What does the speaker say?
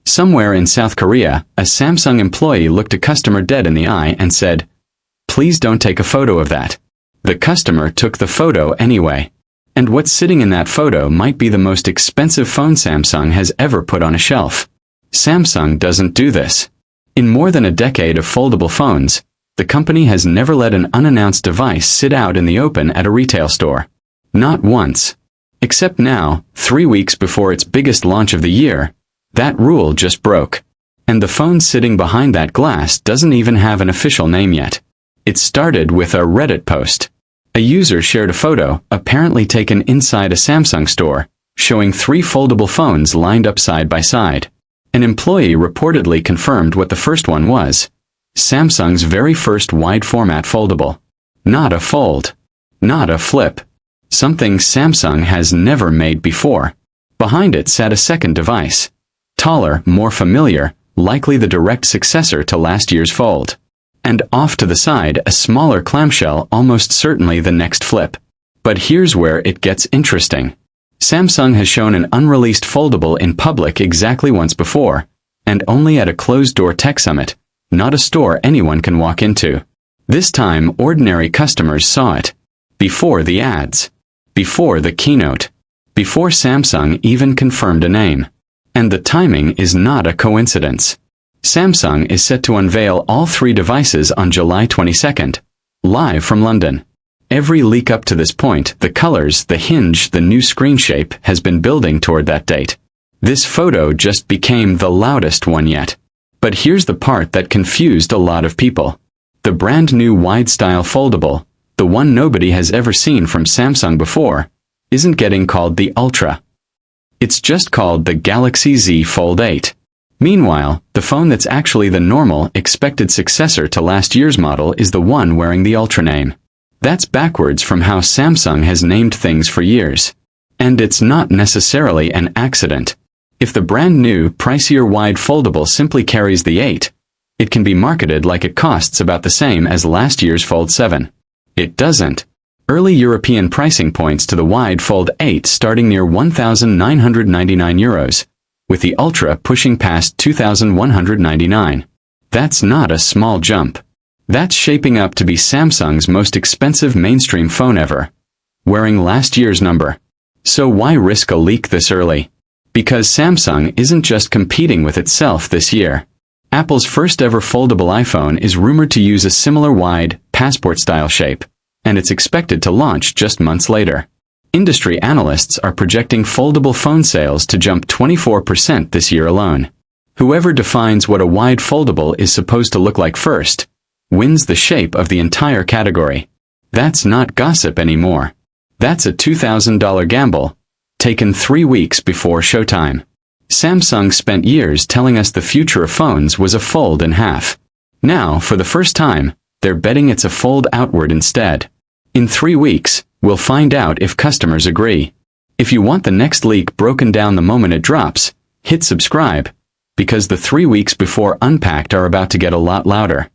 Somewhere in South Korea, a Samsung employee looked a customer dead in the eye and said, "Please don't take a photo of that." The customer took the photo anyway. And what's sitting in that photo might be the most expensive phone Samsung has ever put on a shelf. Samsung doesn't do this. In more than a decade of foldable phones, the company has never let an unannounced device sit out in the open at a retail store. Not once. Except now, 3 weeks before its biggest launch of the year, that rule just broke. And the phone sitting behind that glass doesn't even have an official name yet. It started with a Reddit post. A user shared a photo, apparently taken inside a Samsung store, showing 3 foldable phones lined up side by side. An employee reportedly confirmed what the first one was. Samsung's very first wide-format foldable. Not a fold. Not a flip. Something Samsung has never made before. Behind it sat a second device. Taller, more familiar, likely the direct successor to last year's Fold. And off to the side, a smaller clamshell, almost certainly the next flip. But here's where it gets interesting. Samsung has shown an unreleased foldable in public exactly once before, and only at a closed-door tech summit, not a store anyone can walk into. This time, ordinary customers saw it. Before the ads. Before the keynote. Before Samsung even confirmed a name. And the timing is not a coincidence. Samsung is set to unveil all 3 devices on July 22nd, live from London. Every leak up to this point, the colors, the hinge, the new screen shape, has been building toward that date. This photo just became the loudest one yet. But here's the part that confused a lot of people. The brand new wide-style foldable, the one nobody has ever seen from Samsung before, isn't getting called the Ultra. It's just called the Galaxy Z Fold 8. Meanwhile, the phone that's actually the normal, expected successor to last year's model is the one wearing the Ultra name. That's backwards from how Samsung has named things for years. And it's not necessarily an accident. If the brand new, pricier wide foldable simply carries the 8, it can be marketed like it costs about the same as last year's Fold 7. It doesn't. Early European pricing points to the wide Fold 8 starting near €1,999, with the Ultra pushing past $2,199. That's not a small jump. That's shaping up to be Samsung's most expensive mainstream phone ever, wearing last year's number. So why risk a leak this early? Because Samsung isn't just competing with itself this year. Apple's first ever foldable iPhone is rumored to use a similar wide, passport-style shape, and it's expected to launch just months later. Industry analysts are projecting foldable phone sales to jump 24% this year alone. Whoever defines what a wide foldable is supposed to look like first, wins the shape of the entire category. That's not gossip anymore. That's a $2,000 gamble, taken 3 weeks before showtime. Samsung spent years telling us the future of phones was a fold in half. Now, for the first time, they're betting it's a fold outward instead. In 3 weeks, we'll find out if customers agree. If you want the next leak broken down the moment it drops, hit subscribe, because the 3 weeks before Unpacked are about to get a lot louder.